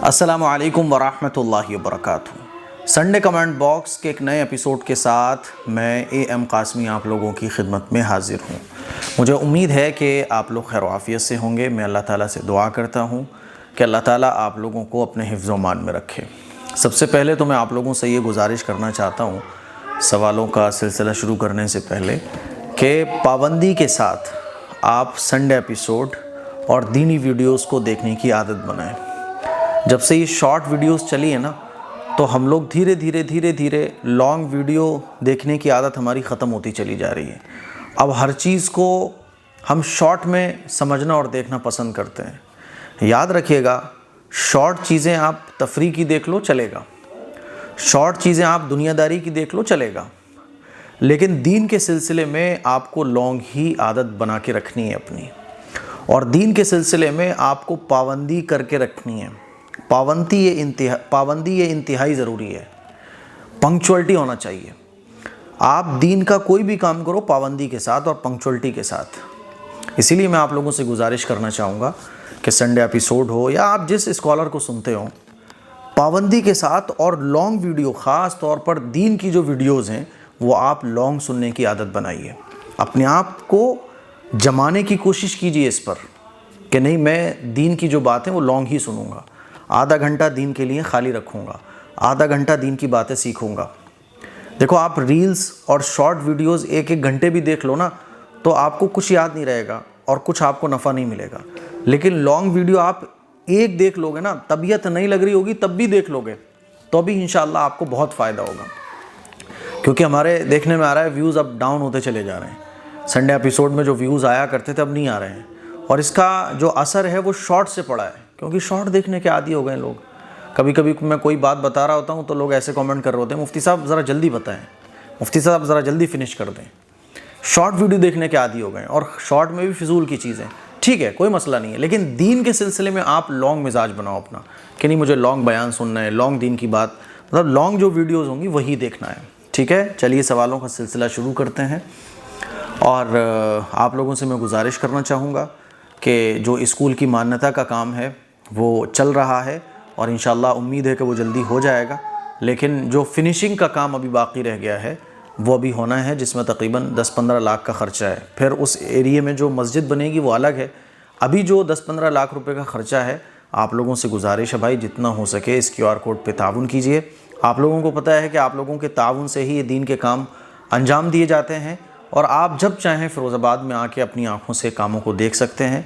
السلام علیکم ورحمۃ اللہ وبرکاتہ۔ سنڈے کمنٹ باکس کے ایک نئے ایپیسوڈ کے ساتھ میں اے ایم قاسمی آپ لوگوں کی خدمت میں حاضر ہوں۔ مجھے امید ہے کہ آپ لوگ خیر و عافیت سے ہوں گے۔ میں اللہ تعالیٰ سے دعا کرتا ہوں کہ اللہ تعالیٰ آپ لوگوں کو اپنے حفظ و امان میں رکھے۔ سب سے پہلے تو میں آپ لوگوں سے یہ گزارش کرنا چاہتا ہوں سوالوں کا سلسلہ شروع کرنے سے پہلے کہ پابندی کے ساتھ آپ سنڈے ایپیسوڈ اور دینی ویڈیوز کو دیکھنے کی عادت بنائیں۔ جب سے یہ شارٹ ویڈیوز چلی ہے نا تو ہم لوگ دھیرے دھیرے لانگ ویڈیو دیکھنے کی عادت ہماری ختم ہوتی چلی جا رہی ہے۔ اب ہر چیز کو ہم شارٹ میں سمجھنا اور دیکھنا پسند کرتے ہیں۔ یاد رکھیے گا، شارٹ چیزیں آپ تفریح کی دیکھ لو چلے گا، شارٹ چیزیں آپ دنیا داری کی دیکھ لو چلے گا، لیکن دین کے سلسلے میں آپ کو لانگ ہی عادت بنا کے رکھنی ہے اپنی، اور دین کے سلسلے میں آپ کو پابندی کر کے رکھنی ہے۔ پابندی یہ انتہائی ضروری ہے۔ پنکچوئلٹی ہونا چاہیے۔ آپ دین کا کوئی بھی کام کرو پابندی کے ساتھ اور پنکچوئلٹی کے ساتھ۔ اسی لیے میں آپ لوگوں سے گزارش کرنا چاہوں گا کہ سنڈے ایپیسوڈ ہو یا آپ جس اسکالر کو سنتے ہو، پابندی کے ساتھ اور لانگ ویڈیو، خاص طور پر دین کی جو ویڈیوز ہیں وہ آپ لانگ سننے کی عادت بنائیے۔ اپنے آپ کو جمانے کی کوشش کیجیے اس پر کہ نہیں، میں دین کی جو باتیں وہ لانگ ہی سنوں گا، آدھا گھنٹہ دین کے لیے خالی رکھوں گا، آدھا گھنٹہ دین کی باتیں سیکھوں گا۔ دیکھو، آپ ریلز اور شارٹ ویڈیوز ایک گھنٹے بھی دیکھ لو نا تو آپ کو کچھ یاد نہیں رہے گا اور کچھ آپ کو نفع نہیں ملے گا، لیکن لانگ ویڈیو آپ ایک دیکھ لو گے نا، طبیعت نہیں لگ رہی ہوگی تب بھی دیکھ لو گے تو بھی انشاءاللہ آپ کو بہت فائدہ ہوگا، کیونکہ ہمارے دیکھنے میں آ رہا ہے ویوز اب ڈاؤن ہوتے چلے جا رہے ہیں۔ سنڈے ایپیسوڈ میں جو ویوز آیا کرتے تھے اب نہیں آ رہے ہیں، اور اس کا جو اثر ہے وہ شارٹ سے پڑا ہے، کیونکہ شارٹ دیکھنے کے عادی ہو گئے لوگ۔ کبھی کبھی میں کوئی بات بتا رہا ہوتا ہوں تو لوگ ایسے کامنٹ کر رہے ہوتے ہیں، مفتی صاحب ذرا جلدی بتائیں، مفتی صاحب ذرا جلدی فنش کر دیں۔ شارٹ ویڈیو دیکھنے کے عادی ہو گئے، اور شارٹ میں بھی فضول کی چیزیں، ٹھیک ہے کوئی مسئلہ نہیں ہے، لیکن دین کے سلسلے میں آپ لانگ مزاج بناؤ اپنا کہ نہیں مجھے لانگ بیان سننا ہے، لانگ دین کی بات، مطلب لانگ جو ویڈیوز ہوں گی وہی دیکھنا ہے، ٹھیک ہے۔ چلیے سوالوں کا سلسلہ شروع کرتے ہیں، اور آپ لوگوں سے میں گزارش کرنا چاہوں گا کہ جو اسکول کی مانیتا کا کام ہے وہ چل رہا ہے، اور انشاءاللہ امید ہے کہ وہ جلدی ہو جائے گا، لیکن جو فنیشنگ کا کام ابھی باقی رہ گیا ہے وہ ابھی ہونا ہے، جس میں تقریباً 10-15 لاکھ کا خرچہ ہے۔ پھر اس ایریے میں جو مسجد بنے گی وہ الگ ہے۔ ابھی جو 10-15 لاکھ روپے کا خرچہ ہے، آپ لوگوں سے گزارش ہے بھائی جتنا ہو سکے اس QR کوڈ پہ تعاون کیجئے۔ آپ لوگوں کو پتہ ہے کہ آپ لوگوں کے تعاون سے ہی یہ دین کے کام انجام دیے جاتے ہیں، اور آپ جب چاہیں فیروز آباد میں آ کے اپنی آنکھوں سے کاموں کو دیکھ سکتے ہیں۔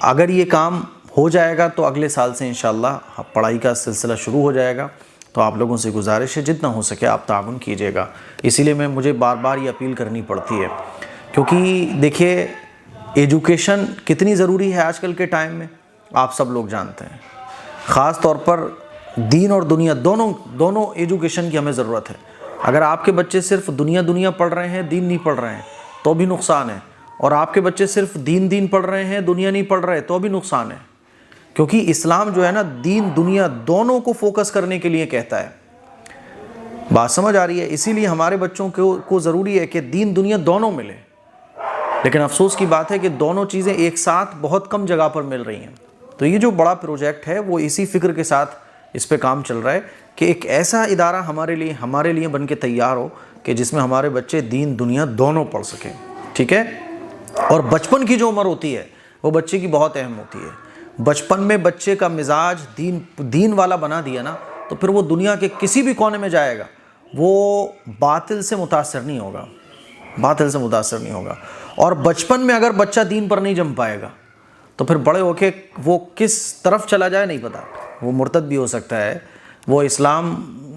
اگر یہ کام ہو جائے گا تو اگلے سال سے انشاءاللہ پڑھائی کا سلسلہ شروع ہو جائے گا، تو آپ لوگوں سے گزارش ہے جتنا ہو سکے آپ تعاون کیجیے گا۔ اسی لیے مجھے بار بار یہ اپیل کرنی پڑتی ہے، کیونکہ دیکھیے ایجوکیشن کتنی ضروری ہے آج کل کے ٹائم میں، آپ سب لوگ جانتے ہیں۔ خاص طور پر دین اور دنیا دونوں ایجوکیشن کی ہمیں ضرورت ہے۔ اگر آپ کے بچے صرف دنیا پڑھ رہے ہیں، دین نہیں پڑھ رہے ہیں تو بھی نقصان ہے، اور آپ کے بچے صرف دین پڑھ رہے ہیں، دنیا نہیں پڑھ رہے تو بھی نقصان ہے، کیونکہ اسلام جو ہے نا دین دنیا دونوں کو فوکس کرنے کے لیے کہتا ہے۔ بات سمجھ آ رہی ہے؟ اسی لیے ہمارے بچوں کو ضروری ہے کہ دین دنیا دونوں ملے، لیکن افسوس کی بات ہے کہ دونوں چیزیں ایک ساتھ بہت کم جگہ پر مل رہی ہیں۔ تو یہ جو بڑا پروجیکٹ ہے وہ اسی فکر کے ساتھ اس پہ کام چل رہا ہے کہ ایک ایسا ادارہ ہمارے لیے بن کے تیار ہو کہ جس میں ہمارے بچے دین دنیا دونوں پڑھ سکیں، ٹھیک ہے۔ اور بچپن کی جو عمر ہوتی ہے وہ بچے کی بہت اہم ہوتی ہے۔ بچپن میں بچے کا مزاج دین والا بنا دیا نا تو پھر وہ دنیا کے کسی بھی کونے میں جائے گا وہ باطل سے متاثر نہیں ہوگا، اور بچپن میں اگر بچہ دین پر نہیں جم پائے گا تو پھر بڑے ہو کے وہ کس طرف چلا جائے نہیں پتا، وہ مرتد بھی ہو سکتا ہے، وہ اسلام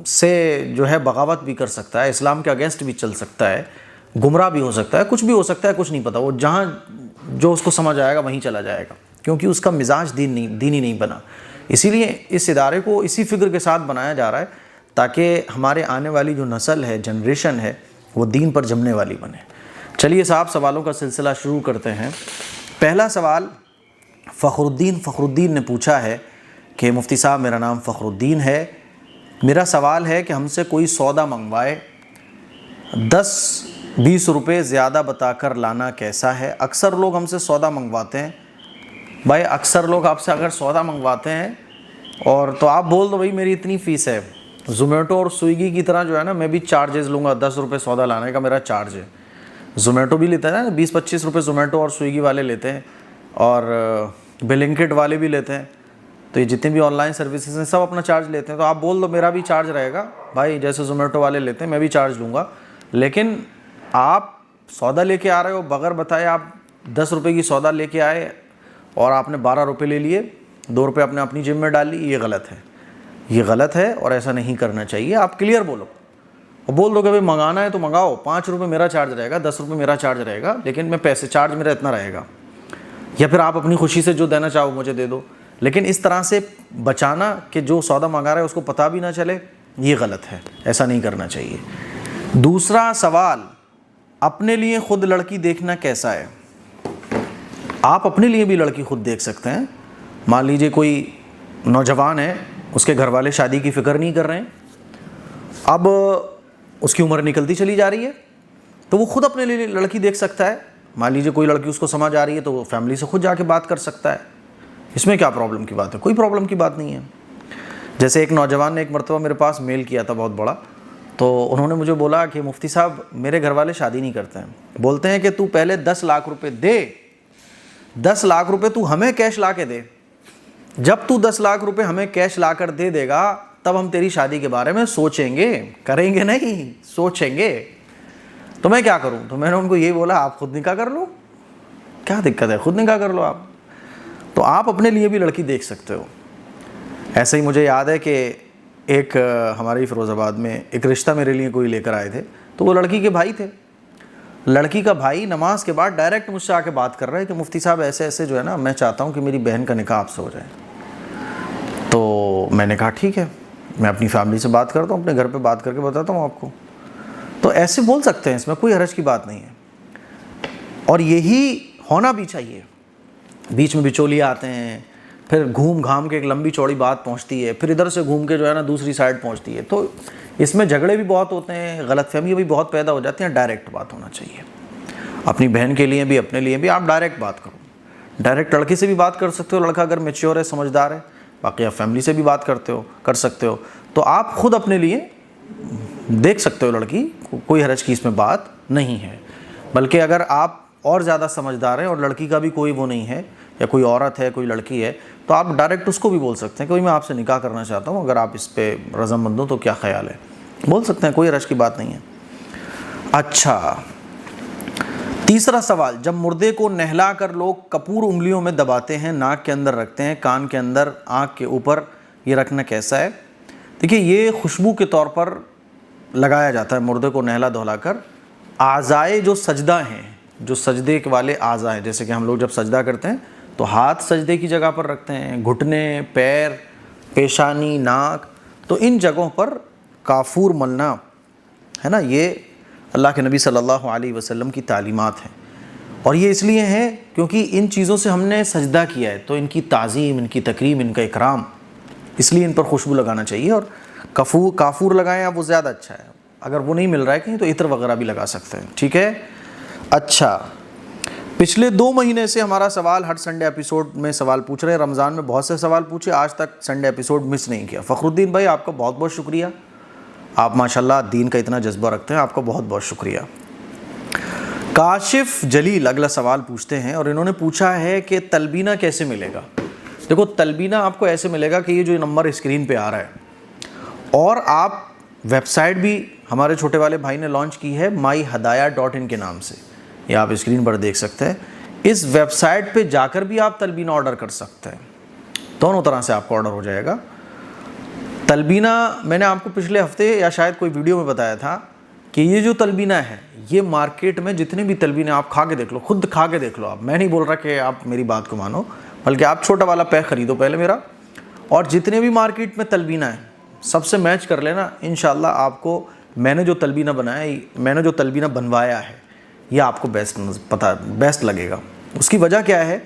سے جو ہے بغاوت بھی کر سکتا ہے، اسلام کے اگینسٹ بھی چل سکتا ہے، گمراہ بھی ہو سکتا ہے، کچھ بھی ہو سکتا ہے، کچھ نہیں پتا، وہ جہاں جو اس کو سمجھ آئے گا وہیں چلا جائے گا، کیونکہ اس کا مزاج دینی نہیں بنا۔ اسی لیے اس ادارے کو اسی فکر کے ساتھ بنایا جا رہا ہے تاکہ ہمارے آنے والی جو نسل ہے، جنریشن ہے، وہ دین پر جمنے والی بنے۔ چلیے صاحب سوالوں کا سلسلہ شروع کرتے ہیں۔ پہلا سوال فخر الدین نے پوچھا ہے کہ مفتی صاحب میرا نام فخر الدین ہے، میرا سوال ہے کہ ہم سے کوئی سودا منگوائے 10-20 روپے زیادہ بتا کر لانا کیسا ہے؟ اکثر لوگ ہم سے سودا منگواتے ہیں، بھائی اکثر لوگ آپ سے اگر سودا منگواتے ہیں اور تو آپ بول دو بھائی میری اتنی فیس ہے. زومیٹو اور سویگی کی طرح جو ہے نا میں بھی چارجز لوں گا, 10 روپے سودا لانے کا میرا چارج ہے. زومیٹو بھی لیتا ہے نا, 20-25 روپے زومیٹو اور سویگی والے لیتے ہیں, اور بلنکٹ والے بھی لیتے ہیں. تو یہ جتنے بھی آن لائن سروسز ہیں سب اپنا چارج لیتے ہیں. تو آپ بول دو میرا بھی چارج رہے گا بھائی, جیسے زومیٹو والے لیتے ہیں میں بھی چارج لوں گا. لیکن آپ سودا لے کے آ رہے ہو بغیر بتائے, آپ 10 روپے کی سودا لے کے آئے اور آپ نے 12 روپے لے لیے, 2 روپے آپ نے اپنی جیب میں ڈال لی. یہ غلط ہے, یہ غلط ہے اور ایسا نہیں کرنا چاہیے. آپ کلیئر بولو اور بول دو کہ بھائی منگانا ہے تو منگاؤ, 5 روپے میرا چارج رہے گا, 10 روپے میرا چارج رہے گا, لیکن میں پیسے چارج میرا اتنا رہے گا. یا پھر آپ اپنی خوشی سے جو دینا چاہو مجھے دے دو. لیکن اس طرح سے بچانا کہ جو سودا منگا رہا ہے اس کو پتہ بھی نہ چلے, یہ غلط ہے, ایسا نہیں کرنا چاہیے. دوسرا سوال, اپنے لیے خود لڑکی دیکھنا کیسا ہے؟ آپ اپنے لیے بھی لڑکی خود دیکھ سکتے ہیں. مان لیجئے کوئی نوجوان ہے, اس کے گھر والے شادی کی فکر نہیں کر رہے ہیں, اب اس کی عمر نکلتی چلی جا رہی ہے, تو وہ خود اپنے لیے لڑکی دیکھ سکتا ہے. مان لیجئے کوئی لڑکی اس کو سمجھ آ رہی ہے تو وہ فیملی سے خود جا کے بات کر سکتا ہے. اس میں کیا پرابلم کی بات ہے؟ کوئی پرابلم کی بات نہیں ہے. جیسے ایک نوجوان نے ایک مرتبہ میرے پاس میل کیا تھا بہت بڑا, تو انہوں نے مجھے بولا کہ مفتی صاحب میرے گھر والے شادی نہیں کرتے ہیں, بولتے ہیں کہ تو پہلے 10 لاکھ روپے دے, 10 لاکھ روپے تو ہمیں کیش لا کے دے, جب تو 10 لاکھ روپے ہمیں کیش لا کر دے دے گا تب ہم تیری شادی کے بارے میں سوچیں گے, کریں گے نہیں, سوچیں گے. تو میں کیا کروں؟ تو میں نے ان کو یہی بولا آپ خود نکاح کر لو, کیا دقت ہے, خود نکاح کر لو آپ. تو آپ اپنے لیے بھی لڑکی دیکھ سکتے ہو. ایسے ہی مجھے یاد ہے کہ ایک ہماری فیروز آباد میں ایک رشتہ میرے لیے کوئی لے کر آئے تھے, تو وہ لڑکی کے بھائی تھے. لڑکی کا بھائی نماز کے بعد ڈائریکٹ مجھ سے آ کے بات کر رہا ہے کہ مفتی صاحب ایسے ایسے جو ہے نا میں چاہتا ہوں کہ میری بہن کا نکاح آپ سے ہو جائے. تو میں نے کہا ٹھیک ہے, میں اپنی فیملی سے بات کرتا ہوں, اپنے گھر پہ بات کر کے بتاتا ہوں آپ کو. تو ایسے بول سکتے ہیں, اس میں کوئی حرج کی بات نہیں ہے, اور یہی ہونا بھی چاہیے. بیچ میں بچولیے آتے ہیں, پھر گھوم گھام کے ایک لمبی چوڑی بات پہنچتی ہے, پھر ادھر سے گھوم کے جو ہے نا دوسری سائڈ پہنچتی ہے, تو اس میں جھگڑے بھی بہت ہوتے ہیں, غلط فہمیاں بھی بہت پیدا ہو جاتی ہیں. ڈائریکٹ بات ہونا چاہیے, اپنی بہن کے لیے بھی اپنے لیے بھی آپ ڈائریکٹ بات کرو. ڈائریکٹ لڑکی سے بھی بات کر سکتے ہو, لڑکا اگر میچیور ہے, سمجھدار ہے. باقی آپ فیملی سے بھی بات کر سکتے ہو. تو آپ خود اپنے لیے دیکھ سکتے ہو لڑکی, کوئی حرج کی اس میں بات نہیں ہے. بلکہ اگر آپ اور زیادہ سمجھدار ہیں اور لڑکی کا بھی کوئی وہ نہیں ہے, یا کوئی عورت ہے کوئی لڑکی ہے, تو آپ ڈائریکٹ اس کو بھی بول سکتے ہیں کہ بھائی میں آپ سے نکاح کرنا چاہتا ہوں, اگر آپ اس پہ رضامند ہو تو کیا خیال ہے, بول سکتے ہیں, کوئی حرج کی بات نہیں ہے. اچھا, تیسرا سوال, جب مردے کو نہلا کر لوگ کپور انگلیوں میں دباتے ہیں, ناک کے اندر رکھتے ہیں, کان کے اندر, آنکھ کے اوپر, یہ رکھنا کیسا ہے؟ دیکھیے یہ خوشبو کے طور پر لگایا جاتا ہے مردے کو نہلا دھلا کر. اعضائے جو سجدہ ہیں, جو سجدے کے والے اعضاء ہیں, جیسے کہ ہم لوگ جب سجدہ کرتے ہیں تو ہاتھ سجدے کی جگہ پر رکھتے ہیں, گھٹنے, پیر, پیشانی, ناک, تو ان جگہوں پر کافور ملنا ہے نا, یہ اللہ کے نبی صلی اللہ علیہ وسلم کی تعلیمات ہیں. اور یہ اس لیے ہیں کیونکہ ان چیزوں سے ہم نے سجدہ کیا ہے, تو ان کی تعظیم, ان کی تکریم, ان کا اکرام, اس لیے ان پر خوشبو لگانا چاہیے. اور کافور لگائیں آپ, وہ زیادہ اچھا ہے. اگر وہ نہیں مل رہا ہے کہیں تو عطر وغیرہ بھی لگا سکتے ہیں, ٹھیک ہے. اچھا, پچھلے 2 مہینے سے ہمارا سوال ہر سنڈے ایپیسوڈ میں سوال پوچھ رہے ہیں. رمضان میں بہت سے سوال پوچھے, آج تک سنڈے ایپیسوڈ مس نہیں کیا. فخر الدین بھائی آپ کا بہت بہت شکریہ, آپ ماشاءاللہ دین کا اتنا جذبہ رکھتے ہیں, آپ کا بہت بہت شکریہ. کاشف جلیل اگلا سوال پوچھتے ہیں, اور انہوں نے پوچھا ہے کہ تلبینہ کیسے ملے گا؟ دیکھو تلبینہ آپ کو ایسے ملے گا کہ یہ جو نمبر اسکرین پہ آ رہا ہے, اور آپ ویب سائٹ بھی ہمارے چھوٹے والے بھائی نے لانچ کی ہے myhadaya.in کے نام سے, یہ آپ اسکرین پر دیکھ سکتے ہیں. اس ویب سائٹ پہ جا کر بھی آپ تلبینہ آرڈر کر سکتے ہیں, دونوں طرح سے آپ کو آرڈر ہو جائے گا. تلبینہ میں نے آپ کو پچھلے ہفتے یا شاید کوئی ویڈیو میں بتایا تھا کہ یہ جو تلبینہ ہے, یہ مارکیٹ میں جتنے بھی تلبینے آپ کھا کے دیکھ لو, خود کھا کے دیکھ لو آپ, میں نہیں بول رہا کہ آپ میری بات کو مانو, بلکہ آپ چھوٹا والا پیک خریدو پہلے میرا, اور جتنے بھی مارکیٹ میں تلبینہ ہے سب سے میچ کر لینا, انشاءاللہ آپ کو میں نے جو تلبینہ بنایا, میں نے جو تلبینہ بنوایا ہے, یہ آپ کو بیسٹ لگے گا. اس کی وجہ کیا ہے,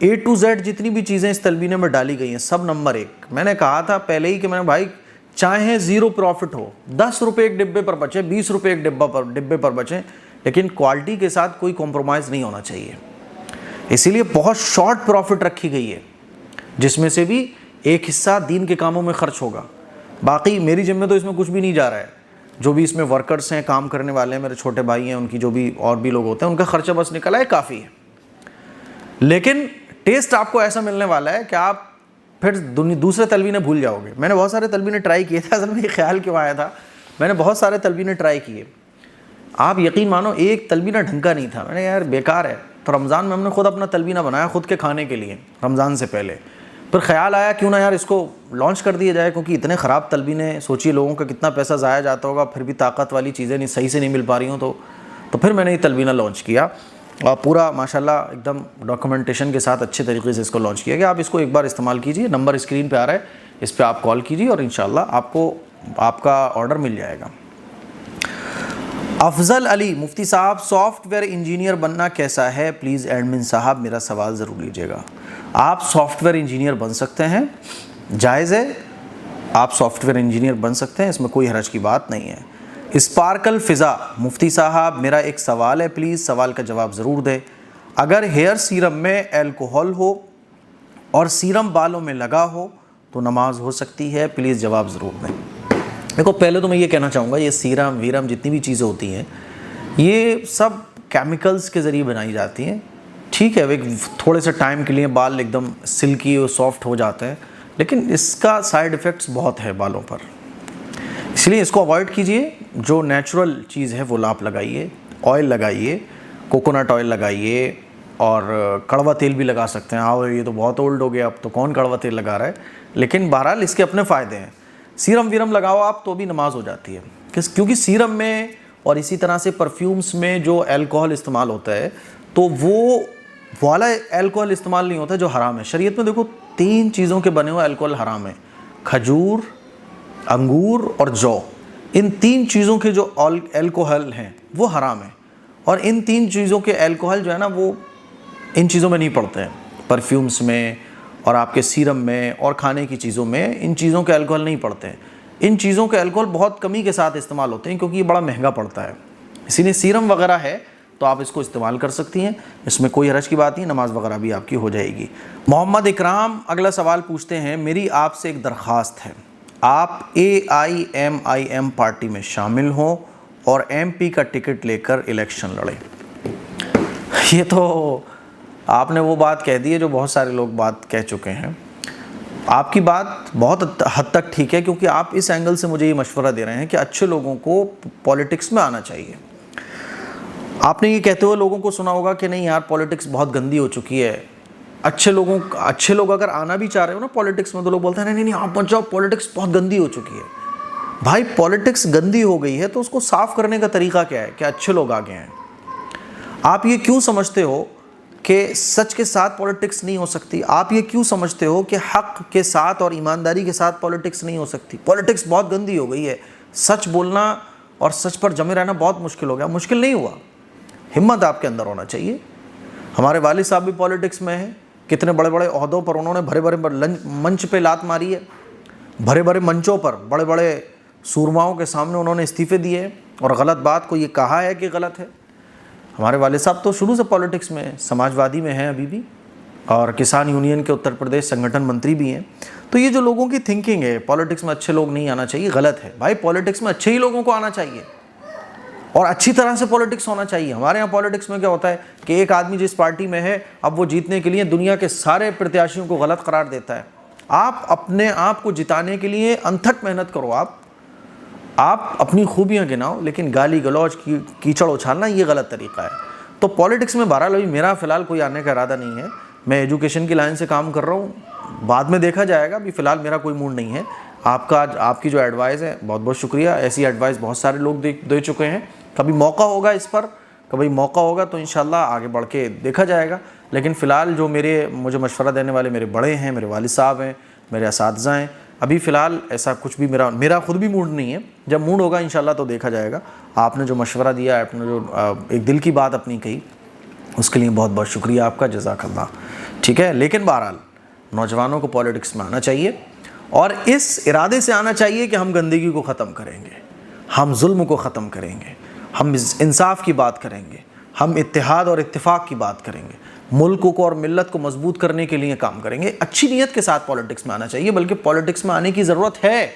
A to Z جتنی بھی چیزیں اس تلبینے میں ڈالی گئی ہیں سب نمبر 1. میں نے کہا تھا پہلے ہی کہ میں نے بھائی چاہے 0 پروفٹ ہو, 10 روپے ایک ڈبے پر بچے, 20 روپے ایک ڈبے پر بچیں, لیکن کوالٹی کے ساتھ کوئی کمپرومائز نہیں ہونا چاہیے. اسی لیے بہت شارٹ پروفٹ رکھی گئی ہے, جس میں سے بھی ایک حصہ دین کے کاموں میں خرچ ہوگا، باقی میری جیب میں تو اس میں کچھ بھی نہیں جا رہا ہے. جو بھی اس میں ورکرز ہیں، کام کرنے والے ہیں، میرے چھوٹے بھائی ہیں، ان کی جو بھی اور بھی لوگ ہوتے ہیں، ان کا خرچہ بس نکلا ہے، کافی ہے. لیکن ٹیسٹ آپ کو ایسا ملنے والا ہے کہ آپ پھر دوسرے تلبینے بھول جاؤ گے. میں نے بہت سارے تلبینے ٹرائی کیے تھے، اصل میں یہ خیال کیوں آیا تھا، میں نے بہت سارے تلبینے ٹرائی کیے، آپ یقین مانو ایک تلبینہ ڈھنگ کا نہیں تھا. میں نے یار بیکار ہے. تو رمضان میں ہم نے خود اپنا تلبینہ بنایا خود کے کھانے کے لیے رمضان سے پہلے. پھر خیال آیا کیوں نہ یار اس کو لانچ کر دیا جائے، کیونکہ اتنے خراب تلبینے، سوچیے لوگوں کا کتنا پیسہ ضائع جاتا ہوگا، پھر بھی طاقت والی چیزیں نہیں صحیح سے نہیں مل پا رہی ہوں. تو پھر میں نے یہ تلبینہ لانچ کیا اور پورا ماشاءاللہ ایک دم ڈاکومنٹیشن کے ساتھ اچھے طریقے سے اس کو لانچ کیا کہ آپ اس کو ایک بار استعمال کیجئے. نمبر اسکرین پہ آ رہا ہے، اس پہ آپ کال کیجئے اور انشاءاللہ آپ کو آپ کا آرڈر مل جائے گا. افضل علی مفتی صاحب، سافٹ ویئر انجینئر بننا کیسا ہے؟ پلیز ایڈمن صاحب میرا سوال ضرور لیجیے گا. آپ سافٹ ویئر انجینئر بن سکتے ہیں، جائز ہے، آپ سافٹ ویئر انجینئر بن سکتے ہیں، اس میں کوئی حرج کی بات نہیں ہے. اسپارکل فضا، مفتی صاحب میرا ایک سوال ہے، پلیز سوال کا جواب ضرور دیں. اگر ہیئر سیرم میں الکوہل ہو اور سیرم بالوں میں لگا ہو تو نماز ہو سکتی ہے؟ پلیز جواب ضرور دیں. دیکھو پہلے تو میں یہ کہنا چاہوں گا، یہ سیرم ویرم جتنی بھی چیزیں ہوتی ہیں یہ سب کیمیکلز کے ذریعے بنائی جاتی ہیں. ٹھیک ہے، ایک تھوڑے سے ٹائم کے لیے بال ایک دم سلکی اور سافٹ ہو جاتے ہیں، لیکن اس کا سائیڈ ایفیکٹس بہت ہے بالوں پر، اس لیے اس کو اوائڈ کیجئے. جو نیچرل چیز ہے وہ آپ لگائیے، آئل لگائیے، کوکونٹ آئل لگائیے، اور کڑوا تیل بھی لگا سکتے ہیں. یہ تو بہت اولڈ ہو گیا، اب تو کون کڑوا تیل لگا رہا ہے، لیکن بہرحال اس کے اپنے فائدے ہیں. سیرم ویرم لگاؤ آپ تو بھی نماز ہو جاتی ہے، کیونکہ سیرم میں اور اسی طرح سے پرفیومز میں جو الکوہل استعمال ہوتا ہے تو وہ والا الکوہل استعمال نہیں ہوتا جو حرام ہے. شریعت میں دیکھو 3 چیزوں کے بنے ہوئے الکوہل حرام ہیں، کھجور، انگور اور جو. ان 3 چیزوں کے جو الکوہل ہیں وہ حرام ہیں، اور ان 3 چیزوں کے الکوہل جو ہے نا وہ ان چیزوں میں نہیں پڑتے ہیں، پرفیومز میں اور آپ کے سیرم میں اور کھانے کی چیزوں میں ان چیزوں کے الکوہل نہیں پڑتے ہیں. ان چیزوں کے الکوہل بہت کمی کے ساتھ استعمال ہوتے ہیں کیونکہ یہ بڑا مہنگا پڑتا ہے. اسی لیے سیرم وغیرہ ہے تو آپ اس کو استعمال کر سکتی ہیں، اس میں کوئی حرج کی بات نہیں، نماز وغیرہ بھی آپ کی ہو جائے گی. محمد اکرام اگلا سوال پوچھتے ہیں، میری آپ سے ایک درخواست ہے، آپ AIMIM پارٹی میں شامل ہوں اور MP کا ٹکٹ لے کر الیکشن لڑیں. یہ تو آپ نے وہ بات کہہ دی ہے جو بہت سارے لوگ بات کہہ چکے ہیں. آپ کی بات بہت حد تک ٹھیک ہے، کیونکہ آپ اس اینگل سے مجھے یہ مشورہ دے رہے ہیں کہ اچھے لوگوں کو پولیٹکس میں آنا چاہیے. آپ نے یہ کہتے ہوئے لوگوں کو سنا ہوگا کہ نہیں یار پولیٹکس بہت گندی ہو چکی ہے. اچھے لوگ اگر آنا بھی چاہ رہے ہو نا پولیٹکس میں تو لوگ بولتے ہیں نہیں آپ مت جاؤ، پولیٹکس بہت گندی ہو چکی ہے. بھائی پولیٹکس گندی ہو گئی ہے تو اس کو صاف کرنے کا طریقہ کیا ہے کہ اچھے لوگ آگے ہیں. آپ یہ کیوں سمجھتے ہو کہ سچ کے ساتھ پولیٹکس نہیں ہو سکتی؟ آپ یہ کیوں سمجھتے ہو کہ حق کے ساتھ اور ایمانداری کے ساتھ پولیٹکس نہیں ہو سکتی؟ پولیٹکس بہت گندی ہو گئی ہے، سچ بولنا اور سچ پر جمے رہنا بہت مشکل ہو گیا. مشکل نہیں ہوا، ہمت آپ کے اندر ہونا چاہیے. ہمارے والد صاحب بھی پولیٹکس میں ہیں، کتنے بڑے بڑے عہدوں پر انہوں نے بھرے بڑے منچ پہ لات ماری ہے، بھرے بڑے منچوں پر بڑے بڑے سورماؤں کے سامنے انہوں نے استعفے دیے ہیں اور غلط بات کو یہ کہا ہے کہ غلط ہے. ہمارے والد صاحب تو شروع سے پولیٹکس میں ہیں، سماج وادی میں ہیں ابھی بھی، اور کسان یونین کے اتر پردیش سنگھٹن منتری بھی ہیں. تو یہ جو لوگوں کی تھنکنگ ہے پولیٹکس میں اچھے لوگ نہیں آنا چاہیے، غلط ہے. بھائی پولیٹکس میں اچھے ہی لوگوں کو آنا چاہیے اور اچھی طرح سے پولیٹکس ہونا چاہیے. ہمارے یہاں پولیٹکس میں کیا ہوتا ہے کہ ایک آدمی جس پارٹی میں ہے اب وہ جیتنے کے لیے دنیا کے سارے پرتیاشیوں کو غلط قرار دیتا ہے. آپ اپنے آپ کو جتانے کے لیے انتھک محنت کرو، آپ اپنی خوبیاں گناؤ، لیکن گالی گلوچ کیچڑ اچھالنا یہ غلط طریقہ ہے. تو پولیٹکس میں بہرحال ابھی میرا فی الحال کوئی آنے کا ارادہ نہیں ہے. میں ایجوکیشن کی لائن سے کام کر رہا ہوں، بعد میں دیکھا جائے گا. ابھی فی الحال میرا کوئی موڈ نہیں ہے. آپ کی جو ایڈوائز ہے بہت بہت شکریہ. ایسی ایڈوائز بہت سارے لوگ دے چکے ہیں. کبھی موقع ہوگا اس پر، کبھی موقع ہوگا تو انشاءاللہ آگے بڑھ کے دیکھا جائے گا. لیکن فی الحال جو مجھے مشورہ دینے والے میرے بڑے ہیں، میرے والد صاحب ہیں، میرے اساتذہ ہیں، ابھی فی الحال ایسا کچھ بھی میرا خود بھی موڈ نہیں ہے. جب موڈ ہوگا انشاءاللہ تو دیکھا جائے گا. آپ نے جو مشورہ دیا، آپ نے جو ایک دل کی بات اپنی کہی، اس کے لیے بہت بہت شکریہ آپ کا، جزاک اللہ. ٹھیک ہے، لیکن بہرحال نوجوانوں کو پولیٹکس میں آنا چاہیے اور اس ارادے سے آنا چاہیے کہ ہم گندگی کو ختم کریں گے، ہم ظلم کو ختم کریں گے، ہم انصاف کی بات کریں گے، ہم اتحاد اور اتفاق کی بات کریں گے. ملک کو اور ملت کو مضبوط کرنے کے لیے کام کریں گے. اچھی نیت کے ساتھ پالیٹکس میں آنا چاہیے, بلکہ پالیٹکس میں آنے کی ضرورت ہے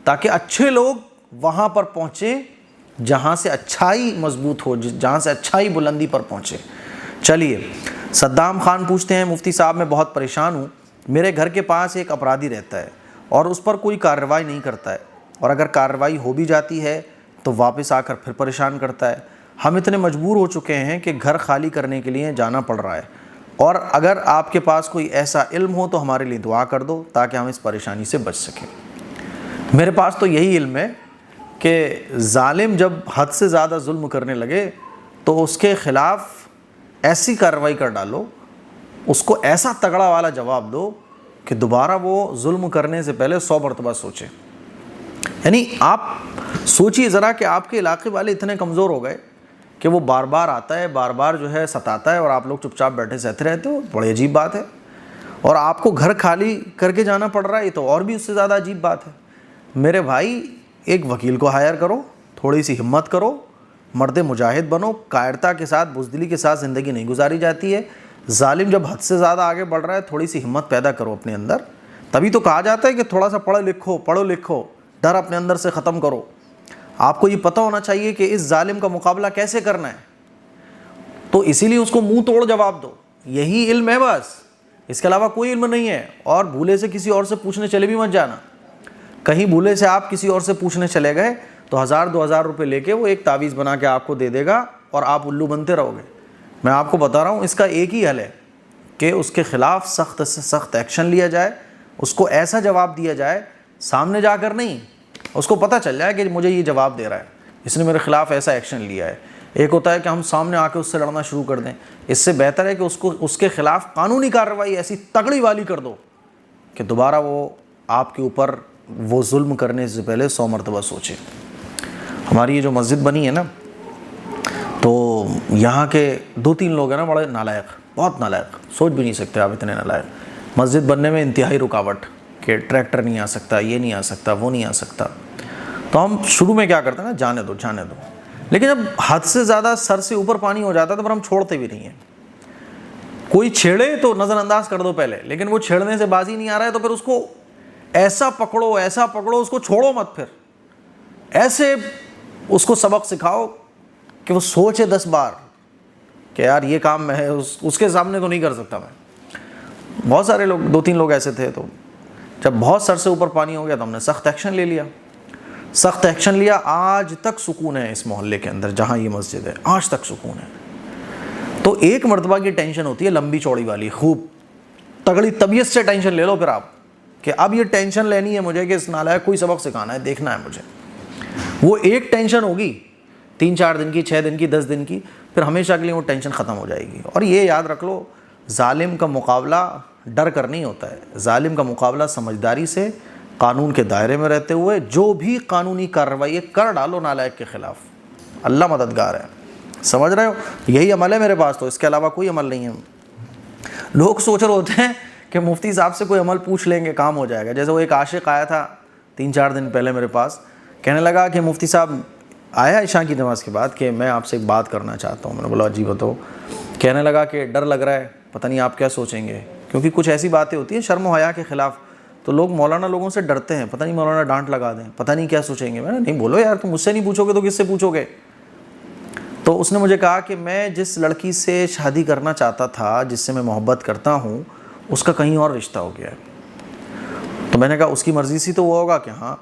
تاکہ اچھے لوگ وہاں پر پہنچیں جہاں سے اچھائی مضبوط ہو, جہاں سے اچھائی بلندی پر پہنچے. چلیے, صدام خان پوچھتے ہیں مفتی صاحب میں بہت پریشان ہوں, میرے گھر کے پاس ایک اپرادھی رہتا ہے اور اس پر کوئی کارروائی نہیں کرتا ہے, اور اگر کارروائی ہو بھی جاتی ہے تو واپس آ کر پھر پریشان کرتا ہے. ہم اتنے مجبور ہو چکے ہیں کہ گھر خالی کرنے کے لیے جانا پڑ رہا ہے, اور اگر آپ کے پاس کوئی ایسا علم ہو تو ہمارے لیے دعا کر دو تاکہ ہم اس پریشانی سے بچ سکیں. میرے پاس تو یہی علم ہے کہ ظالم جب حد سے زیادہ ظلم کرنے لگے تو اس کے خلاف ایسی کارروائی کر ڈالو, اس کو ایسا تگڑا والا جواب دو کہ دوبارہ وہ ظلم کرنے سے پہلے 100 مرتبہ سوچے. یعنی آپ سوچیے ذرا کہ آپ کے علاقے والے اتنے کمزور ہو گئے کہ وہ بار بار آتا ہے, بار بار جو ہے ستاتا ہے, اور آپ لوگ چپ چاپ بیٹھے سہتے رہتے ہو. بڑی عجیب بات ہے. اور آپ کو گھر خالی کر کے جانا پڑ رہا ہے, یہ تو اور بھی اس سے زیادہ عجیب بات ہے. میرے بھائی, ایک وکیل کو ہائر کرو, تھوڑی سی ہمت کرو, مرد مجاہد بنو. کائرتا کے ساتھ, بزدلی کے ساتھ زندگی نہیں گزاری جاتی ہے. ظالم جب حد سے زیادہ آگے بڑھ رہا ہے, تھوڑی سی ہمت پیدا کرو اپنے اندر. تبھی تو کہا جاتا ہے کہ تھوڑا سا پڑھو لکھو, ڈر اپنے اندر سے ختم کرو. آپ کو یہ پتہ ہونا چاہیے کہ اس ظالم کا مقابلہ کیسے کرنا ہے, تو اسی لیے اس کو منہ توڑ جواب دو. یہی علم ہے بس, اس کے علاوہ کوئی علم نہیں ہے. اور بھولے سے کسی اور سے پوچھنے چلے بھی مت جانا. کہیں بھولے سے آپ کسی اور سے پوچھنے چلے گئے تو 1000-2000 روپے لے کے وہ ایک تعویذ بنا کے آپ کو دے دے گا اور آپ الو بنتے رہو گے. میں آپ کو بتا رہا ہوں, اس کا ایک ہی حل ہے کہ اس کے خلاف سخت سے سخت ایکشن لیا جائے, اس کو ایسا جواب دیا جائے, سامنے جا کر نہیں, اس کو پتہ چل جائے کہ مجھے یہ جواب دے رہا ہے, اس نے میرے خلاف ایسا ایکشن لیا ہے. ایک ہوتا ہے کہ ہم سامنے آ کے اس سے لڑنا شروع کر دیں, اس سے بہتر ہے کہ اس کے خلاف قانونی کارروائی ایسی تگڑی والی کر دو کہ دوبارہ وہ آپ کے اوپر وہ ظلم کرنے سے پہلے 100 مرتبہ سوچے. ہماری یہ جو مسجد بنی ہے نا, تو یہاں کے 2-3 لوگ ہیں نا بڑے نالائق, بہت نالائق, سوچ بھی نہیں سکتے آپ اتنے نالائق. مسجد بننے میں انتہائی رکاوٹ کہ ٹریکٹر نہیں آ سکتا, یہ نہیں آ سکتا, وہ نہیں آ سکتا. تو ہم شروع میں کیا کرتے ہیں نا, جانے دو. لیکن جب حد سے زیادہ سر سے اوپر پانی ہو جاتا ہے تو پھر ہم چھوڑتے بھی نہیں ہیں. کوئی چھیڑے تو نظر انداز کر دو پہلے, لیکن وہ چھیڑنے سے بازی نہیں آ رہا ہے تو پھر اس کو ایسا پکڑو, اس کو چھوڑو مت. پھر ایسے اس کو سبق سکھاؤ کہ وہ سوچے 10 بار کہ یار یہ کام میں ہے, اس کے سامنے تو نہیں کر سکتا میں. بہت سارے لوگ, 2-3 لوگ ایسے تھے, تو جب بہت سر سے اوپر پانی ہو گیا تو ہم نے سخت ایکشن لے لیا. آج تک سکون ہے اس محلے کے اندر جہاں یہ مسجد ہے, آج تک سکون ہے. تو ایک مرتبہ کی ٹینشن ہوتی ہے لمبی چوڑی والی, خوب تگڑی طبیعت سے ٹینشن لے لو پھر آپ کہ اب یہ ٹینشن لینی ہے مجھے کہ اس نالائق کوئی سبق سکھانا ہے, دیکھنا ہے مجھے. وہ ایک ٹینشن ہوگی 3-4 دن کی, 6 دن کی, 10 دن کی, پھر ہمیشہ کے لیے وہ ٹینشن ختم ہو جائے گی. اور یہ یاد رکھ لو, ظالم کا مقابلہ ڈر کر نہیں ہوتا ہے. ظالم کا مقابلہ سمجھداری سے, قانون کے دائرے میں رہتے ہوئے جو بھی قانونی کارروائی کر ڈالو نالائق کے خلاف. اللہ مددگار ہے, سمجھ رہے ہو. یہی عمل ہے میرے پاس, تو اس کے علاوہ کوئی عمل نہیں ہے. لوگ سوچ رہے ہوتے ہیں کہ مفتی صاحب سے کوئی عمل پوچھ لیں گے کام ہو جائے گا. جیسے وہ ایک عاشق آیا تھا 3-4 دن پہلے میرے پاس, کہنے لگا کہ مفتی صاحب, آیا عشاء کی نماز کے بعد, کہ میں آپ سے ایک بات کرنا چاہتا ہوں. میں نے بولا جی بتاؤ. کہنے لگا کہ ڈر لگ رہا ہے, پتہ نہیں آپ کیا سوچیں گے, کیونکہ کچھ ایسی باتیں ہوتی ہیں شرم و حیا کے خلاف, تو لوگ مولانا لوگوں سے ڈرتے ہیں, پتہ نہیں مولانا ڈانٹ لگا دیں, پتہ نہیں کیا سوچیں گے. میں نے نہیں, بولو یار, تم مجھ سے نہیں پوچھو گے تو کس سے پوچھو گے. تو اس نے مجھے کہا کہ میں جس لڑکی سے شادی کرنا چاہتا تھا, جس سے میں محبت کرتا ہوں, اس کا کہیں اور رشتہ ہو گیا ہے. تو میں نے کہا اس کی مرضی سی تو وہ ہوگا کہ ہاں.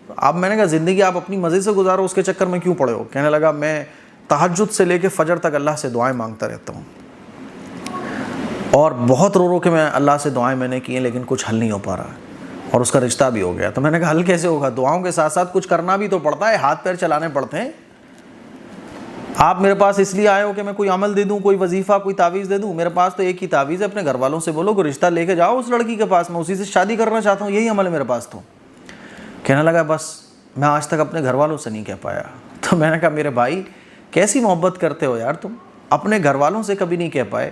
اب میں نے کہا زندگی آپ اپنی مرضی سے گزارو, اس کے چکر میں کیوں پڑے ہو. کہنے لگا میں تہجد سے لے کے فجر تک اللہ سے دعائیں مانگتا رہتا ہوں, اور بہت رو کے میں اللہ سے دعائیں میں نے کی ہیں, لیکن کچھ حل نہیں ہو پا رہا, اور اس کا رشتہ بھی ہو گیا. تو میں نے کہا حل کیسے ہوگا, دعاؤں کے ساتھ ساتھ کچھ کرنا بھی تو پڑتا ہے, ہاتھ پیر چلانے پڑتے ہیں. آپ میرے پاس اس لیے آئے ہو کہ میں کوئی عمل دے دوں, کوئی وظیفہ, کوئی تعویذ دے دوں. میرے پاس تو ایک ہی تعویذ ہے, اپنے گھر والوں سے بولو کہ رشتہ لے کے جاؤ اس لڑکی کے پاس, میں اسی سے شادی کرنا چاہتا ہوں, یہی عمل ہے میرے پاس. تو کہنے لگا بس میں آج تک اپنے گھر والوں سے نہیں کہہ پایا. تو میں نے کہا میرے بھائی کیسی محبت کرتے ہو یار تم, اپنے گھر والوں سے کبھی نہیں کہہ پائے.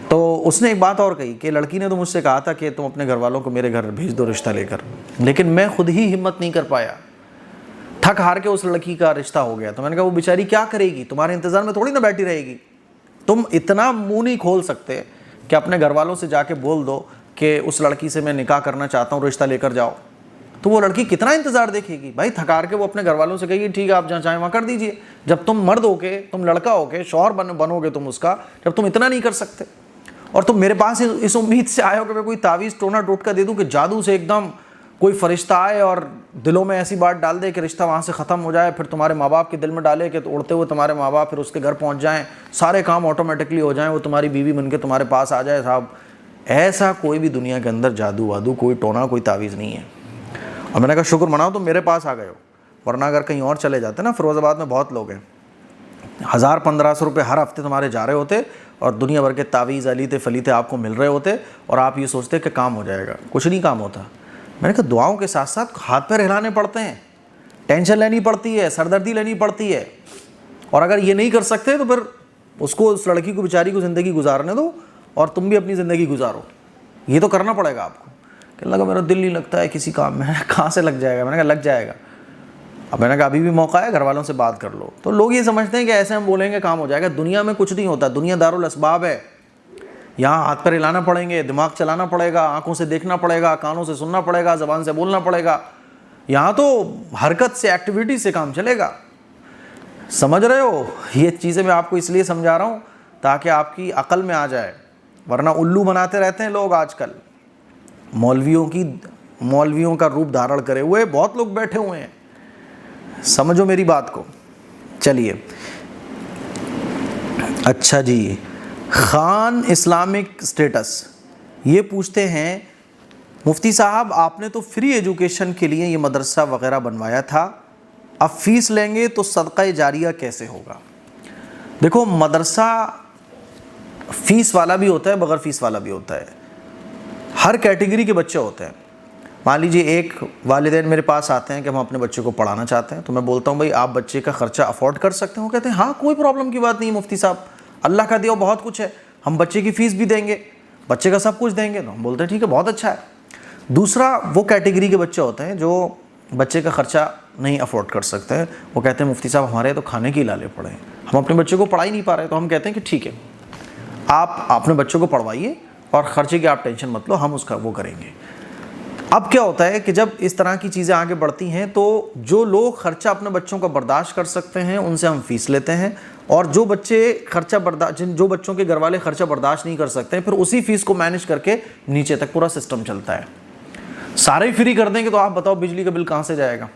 تو اس نے ایک بات اور کہی کہ لڑکی نے تو مجھ سے کہا تھا کہ تم اپنے گھر والوں کو میرے گھر بھیج دو رشتہ لے کر, لیکن میں خود ہی ہمت نہیں کر پایا, تھک ہار کے اس لڑکی کا رشتہ ہو گیا. تو میں نے کہا وہ بیچاری کیا کرے گی, تمہارے انتظار میں تھوڑی نہ بیٹھی رہے گی, تم اتنا منہ نہیں کھول سکتے کہ اپنے گھر والوں سے جا کے بول دو کہ اس لڑکی سے میں نکاح کرنا چاہتا ہوں, رشتہ لے کر جاؤ. تو وہ لڑکی کتنا انتظار دیکھے گی بھائی؟ تھکار کے وہ اپنے گھر والوں سے کہے گی ٹھیک ہے آپ جہاں چاہیں وہاں کر دیجئے. جب تم مرد ہو کے, تم لڑکا ہو کے شوہر بنو گے تم اس کا, جب تم اتنا نہیں کر سکتے, اور تم میرے پاس اس امید سے آئے ہو کہ میں کوئی تعویذ ٹونا ٹوٹکا دے دوں کہ جادو سے ایک دم کوئی فرشتہ آئے اور دلوں میں ایسی بات ڈال دے کہ رشتہ وہاں سے ختم ہو جائے, پھر تمہارے ماں باپ کے دل میں ڈالے کہ اڑتے ہوئے تمہارے ماں باپ پھر اس کے گھر پہنچ جائیں, سارے کام آٹومیٹکلی ہو جائیں, وہ تمہاری بیوی بن کے تمہارے پاس آ جائے. صاحب ایسا کوئی بھی دنیا کے اندر جادو وادو, کوئی ٹونا, کوئی تعویذ نہیں ہے. اور میں نے کہا شکر مناؤ تم میرے پاس آ گئے ہو, ورنہ اگر کہیں اور چلے جاتے نا, فیروز آباد میں بہت لوگ ہیں 1000-1500 روپے ہر ہفتے تمہارے جا رہے ہوتے اور دنیا بھر کے تعویذ علیتے فلیتے آپ کو مل رہے ہوتے, اور آپ یہ سوچتے کہ کام ہو جائے گا. کچھ نہیں کام ہوتا. میں نے کہا دعاؤں کے ساتھ ساتھ ہاتھ پیر ہلانے پڑتے ہیں, ٹینشن لینی پڑتی ہے, سردردی لینی پڑتی ہے. اور اگر یہ نہیں کر سکتے تو پھر اس کو, اس لڑکی کو بیچاری کو زندگی گزارنے دو اور تم بھی اپنی زندگی گزارو. یہ تو کرنا پڑے گا آپ کو. کہنے لگا میرا دل نہیں لگتا ہے کسی کام میں. کہاں سے لگ جائے گا؟ میں نے کہا لگ جائے گا. اب میں نے کہا ابھی بھی موقع ہے, گھر والوں سے بات کر لو. تو لوگ یہ سمجھتے ہیں کہ ایسے ہم بولیں گے کام ہو جائے گا. دنیا میں کچھ نہیں ہوتا. دنیا دارالاسباب ہے. یہاں ہاتھ پر ہلانا پڑیں گے, دماغ چلانا پڑے گا, آنکھوں سے دیکھنا پڑے گا, کانوں سے سننا پڑے گا, زبان سے بولنا پڑے گا. یہاں تو حرکت سے, ایکٹیویٹی سے کام چلے گا. سمجھ رہے ہو؟ یہ چیزیں میں آپ کو اس لیے سمجھا رہا ہوں تاکہ آپ کی عقل میں آ جائے, ورنہ الو بناتے رہتے ہیں لوگ آج کل. مولویوں کا روپ دھارن کرے ہوئے بہت لوگ بیٹھے ہوئے ہیں. سمجھو میری بات کو. چلیے اچھا جی, خان اسلامک اسٹیٹس یہ پوچھتے ہیں مفتی صاحب آپ نے تو فری ایجوکیشن کے لیے یہ مدرسہ وغیرہ بنوایا تھا, اب فیس لیں گے تو صدقہ جاریہ کیسے ہوگا؟ دیکھو مدرسہ فیس والا بھی ہوتا ہے, بغیر فیس والا بھی ہوتا ہے. ہر کیٹیگری کے بچے ہوتے ہیں. مان لیجیے ایک والدین میرے پاس آتے ہیں کہ ہم اپنے بچے کو پڑھانا چاہتے ہیں, تو میں بولتا ہوں بھائی آپ بچے کا خرچہ افورڈ کر سکتے ہیں؟ وہ کہتے ہیں ہاں کوئی پرابلم کی بات نہیں مفتی صاحب, اللہ کا دیا بہت کچھ ہے, ہم بچے کی فیس بھی دیں گے, بچے کا سب کچھ دیں گے. تو ہم بولتے ہیں ٹھیک ہے بہت اچھا ہے. دوسرا وہ کیٹیگری کے بچے ہوتے ہیں جو بچے کا خرچہ نہیں افورڈ کر سکتے ہیں. وہ کہتے ہیں مفتی صاحب ہمارے تو کھانے کے لالے پڑے ہیں, ہم اپنے بچے کو پڑھا ہی نہیں پا رہے. تو ہم کہتے ہیں کہ ٹھیک ہے آپ اپنے بچوں کو پڑھوائیے اور خرچے کی آپ ٹینشن مت لو, ہم اس کا وہ کریں گے. اب کیا ہوتا ہے کہ جب اس طرح کی چیزیں آگے بڑھتی ہیں تو جو لوگ خرچہ اپنے بچوں کا برداشت کر سکتے ہیں ان سے ہم فیس لیتے ہیں, اور جو بچوں کے گھر والے خرچہ برداشت نہیں کر سکتے ہیں پھر اسی فیس کو مینیج کر کے نیچے تک پورا سسٹم چلتا ہے. سارے ہی فری کر دیں گے تو آپ بتاؤ بجلی کا بل کہاں سے جائے گا؟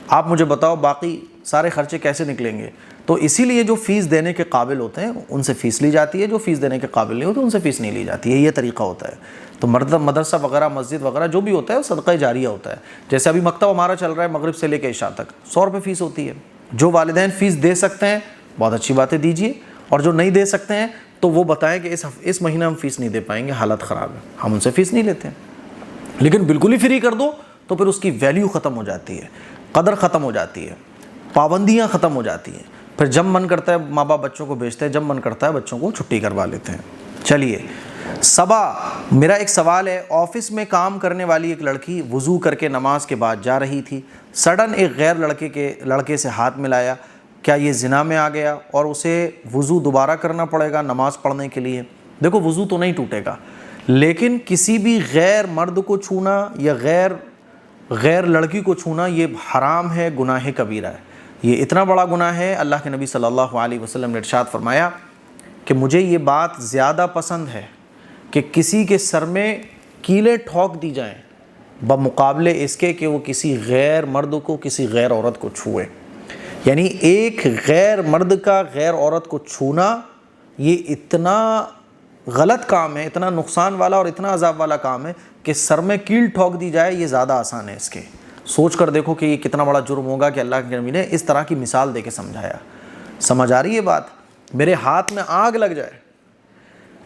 آپ مجھے بتاؤ باقی سارے خرچے کیسے نکلیں گے؟ تو اسی لیے جو فیس دینے کے قابل ہوتے ہیں ان سے فیس لی جاتی ہے, جو فیس دینے کے قابل نہیں ہوتے ان سے فیس نہیں لی جاتی ہے. یہ طریقہ ہوتا ہے. تو مدرسہ وغیرہ, مسجد وغیرہ جو بھی ہوتا ہے وہ صدقہ جاریہ ہوتا ہے. جیسے ابھی مکتب ہمارا چل رہا ہے مغرب سے لے کے عشاء تک, 100 روپے فیس ہوتی ہے. جو والدین فیس دے سکتے ہیں بہت اچھی باتیں دیجیے, اور جو نہیں دے سکتے ہیں تو وہ بتائیں کہ اس مہینہ ہم فیس نہیں دے پائیں گے, حالت خراب ہے, ہم ان سے فیس نہیں لیتے ہیں. لیکن بالکل ہی فری کر دو تو پھر اس کی ویلیو ختم ہو جاتی ہے, قدر ختم ہو جاتی ہے, پابندیاں ختم ہو جاتی ہیں. پھر جب من کرتا ہے ماں باپ بچوں کو بھیجتے ہیں, جب من کرتا ہے بچوں کو چھٹی کروا لیتے ہیں. چلیے صبا, میرا ایک سوال ہے. آفس میں کام کرنے والی ایک لڑکی وضو کر کے نماز کے بعد جا رہی تھی, سڈن ایک غیر لڑکے سے ہاتھ ملایا, کیا یہ زنا میں آ گیا اور اسے وضو دوبارہ کرنا پڑے گا نماز پڑھنے کے لیے؟ دیکھو وضو تو نہیں ٹوٹے گا, لیکن کسی بھی غیر مرد کو چھونا یا غیر لڑکی کو چھونا یہ حرام ہے, گناہ کبیرہ ہے. یہ اتنا بڑا گناہ ہے, اللہ کے نبی صلی اللہ علیہ وسلم نے ارشاد فرمایا کہ مجھے یہ بات زیادہ پسند ہے کہ کسی کے سر میں کیلیں ٹھوک دی جائیں بمقابلے اس کے کہ وہ کسی غیر مرد کو, کسی غیر عورت کو چھوئے. یعنی ایک غیر مرد کا غیر عورت کو چھونا یہ اتنا غلط کام ہے, اتنا نقصان والا اور اتنا عذاب والا کام ہے کہ سر میں کیل ٹھوک دی جائے یہ زیادہ آسان ہے اس کے. سوچ کر دیکھو کہ یہ کتنا بڑا جرم ہوگا کہ اللہ کے نبی نے اس طرح کی مثال دے کے سمجھایا. سمجھ آ رہی ہے بات؟ میرے ہاتھ میں آگ لگ جائے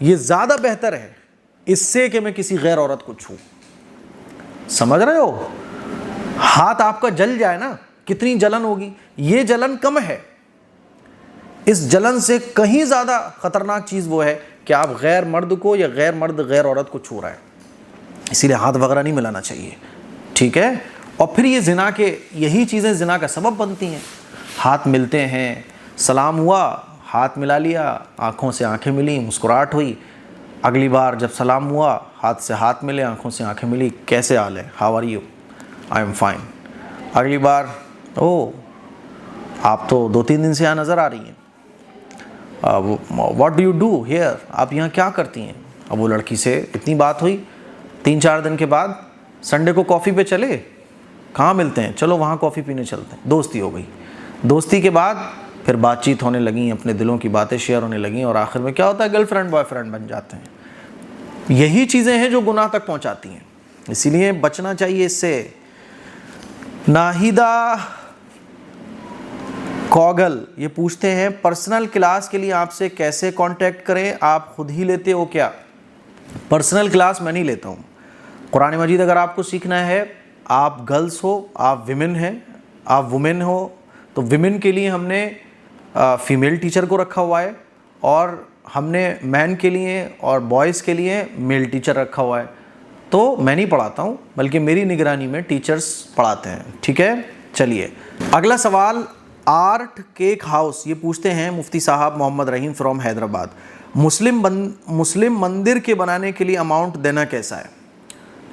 یہ زیادہ بہتر ہے اس سے کہ میں کسی غیر عورت کو چھوں. سمجھ رہے ہو؟ ہاتھ آپ کا جل جائے نا, کتنی جلن ہوگی. یہ جلن کم ہے, اس جلن سے کہیں زیادہ خطرناک چیز وہ ہے کہ آپ غیر مرد کو یا غیر مرد غیر عورت کو چھو رہے ہیں. اسی لیے ہاتھ وغیرہ نہیں ملانا چاہیے, ٹھیک ہے. اور پھر یہ زنا کے, یہی چیزیں زنا کا سبب بنتی ہیں. ہاتھ ملتے ہیں, سلام ہوا, ہاتھ ملا لیا, آنکھوں سے آنکھیں ملی, مسکراہٹ ہوئی. اگلی بار جب سلام ہوا, ہاتھ سے ہاتھ ملے, آنکھوں سے آنکھیں ملی, کیسے حال ہے, how are you, I am fine. اگلی بار او آپ تو 2-3 دن سے یہاں نظر آ رہی ہیں, what do you do here, آپ یہاں کیا کرتی ہیں. اب وہ لڑکی سے اتنی بات ہوئی, 3-4 دن کے بعد سنڈے کو کافی پہ چلے, کہاں ملتے ہیں, چلو وہاں کافی پینے چلتے ہیں. دوستی ہو گئی. دوستی کے بعد پھر بات چیت ہونے لگیں, اپنے دلوں کی باتیں شیئر ہونے لگیں, اور آخر میں کیا ہوتا ہے, گرل فرینڈ بوائے فرینڈ بن جاتے ہیں. یہی چیزیں ہیں جو گناہ تک پہنچاتی ہیں, اسی لیے بچنا چاہیے اس سے. ناہیدہ کوگل یہ پوچھتے ہیں پرسنل کلاس کے لیے آپ سے کیسے کانٹیکٹ کریں, آپ خود ہی لیتے ہو کیا؟ پرسنل کلاس میں نہیں لیتا ہوں. قرآن مجید اگر آپ کو سیکھنا ہے, آپ گرلس ہو, آپ ویمن ہیں, آپ وومن ہو, تو ویمن کے لیے ہم نے فیمیل ٹیچر کو رکھا ہوا ہے, اور ہم نے مین کے لیے اور بوائز کے لیے میل ٹیچر رکھا ہوا ہے. تو میں نہیں پڑھاتا ہوں, بلکہ میری نگرانی میں ٹیچرز پڑھاتے ہیں. ٹھیک ہے, چلیے اگلا سوال. آرٹ کیک ہاؤس یہ پوچھتے ہیں مفتی صاحب محمد رحیم فرام حیدرآباد, مسلم مندر کے بنانے کے لیے اماؤنٹ دینا کیسا ہے؟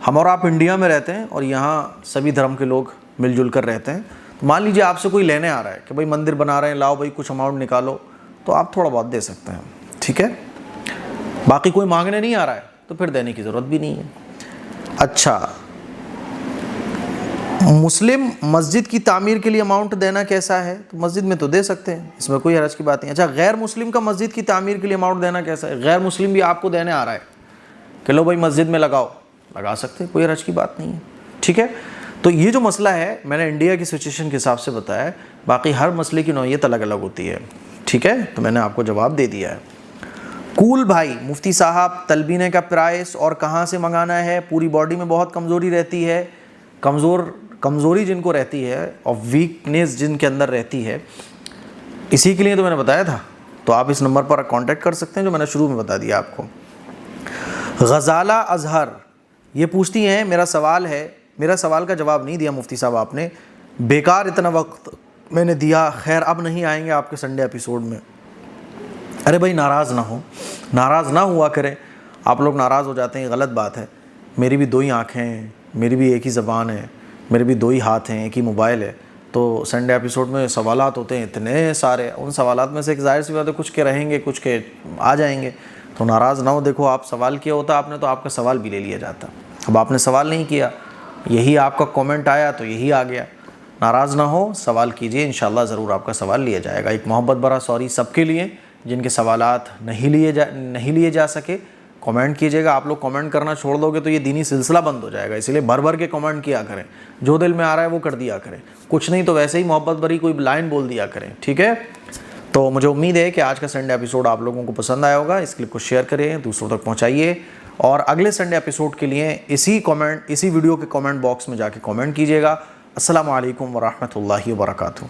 ہم اور آپ انڈیا میں رہتے ہیں اور یہاں سبھی دھرم کے لوگ مل جل کر رہتے ہیں. تو مان لیجیے آپ سے کوئی لینے آ رہا ہے کہ بھائی مندر بنا رہے ہیں, لاؤ بھائی کچھ اماؤنٹ نکالو, تو آپ تھوڑا بہت دے سکتے ہیں. ٹھیک ہے, باقی کوئی مانگنے نہیں آ رہا ہے تو پھر دینے کی ضرورت بھی نہیں ہے. اچھا, مسلم مسجد کی تعمیر کے لیے اماؤنٹ دینا کیسا ہے؟ تو مسجد میں تو دے سکتے ہیں, اس میں کوئی حرج کی بات نہیں. اچھا, غیر مسلم کا مسجد کی تعمیر کے لیے اماؤنٹ دینا کیسا ہے؟ غیر مسلم بھی آپ کو دینے آ رہا ہے کہ لو بھائی مسجد میں لگاؤ, لگا سکتے ہیں, کوئی حرج کی بات نہیں ہے. ٹھیک ہے, تو یہ جو مسئلہ ہے میں نے انڈیا کی سچویشن کے حساب سے بتایا ہے, باقی ہر مسئلے کی نوعیت الگ الگ ہوتی ہے. ٹھیک ہے, تو میں نے آپ کو جواب دے دیا ہے. کول بھائی مفتی صاحب تلبینے کا پرائس اور کہاں سے منگانا ہے؟ پوری باڈی میں بہت کمزوری رہتی ہے, کمزوری جن کو رہتی ہے اور ویکنیس جن کے اندر رہتی ہے, اسی کے لیے تو میں نے بتایا تھا. تو آپ اس نمبر پر کانٹیکٹ کر سکتے ہیں جو میں نے شروع میں بتا دیا آپ کو. غزالہ اظہر یہ پوچھتی ہیں میرا سوال کا جواب نہیں دیا مفتی صاحب آپ نے, بیکار اتنا وقت میں نے دیا, خیر اب نہیں آئیں گے آپ کے سنڈے ایپیسوڈ میں. ارے بھائی ناراض نہ ہوا کریں. آپ لوگ ناراض ہو جاتے ہیں, غلط بات ہے. میری بھی 2 ہی آنکھیں ہیں, میری بھی ایک ہی زبان ہے, میرے بھی 2 ہی ہاتھ ہیں, ایک ہی موبائل ہے. تو سنڈے ایپیسوڈ میں سوالات ہوتے ہیں اتنے سارے, ان سوالات میں سے ایک ظاہر سی بات ہے کچھ کے رہیں گے, کچھ کے آ جائیں گے. تو ناراض نہ ہو. دیکھو آپ سوال کیا ہوتا آپ نے تو آپ کا سوال بھی لے لیا جاتا. اب آپ نے سوال نہیں کیا, یہی آپ کا کامنٹ آیا تو یہی آ گیا. ناراض نہ ہو, سوال کیجئے, انشاءاللہ ضرور آپ کا سوال لیا جائے گا. ایک محبت بھرا سوری سب کے لیے جن کے سوالات نہیں لیے جا سکے. کامنٹ کیجئے گا. آپ لوگ کامنٹ کرنا چھوڑ دو گے تو یہ دینی سلسلہ بند ہو جائے گا, اس لیے بھر کے کامنٹ کیا کریں, جو دل میں آ رہا ہے وہ کر دیا کریں, کچھ نہیں تو ویسے ہی محبت بھری کوئی لائن بول دیا کریں. ٹھیک ہے, تو مجھے امید ہے کہ آج کا سنڈے ایپیسوڈ آپ لوگوں کو پسند آیا ہوگا. اس کلپ کو شیئر کریں, دوسروں تک پہنچائیے, اور اگلے سنڈے ایپیسوڈ کے لیے اسی ویڈیو کے کامنٹ باکس میں جا کے کامنٹ کیجیے گا. السلام علیکم ورحمۃ اللہ وبرکاتہ.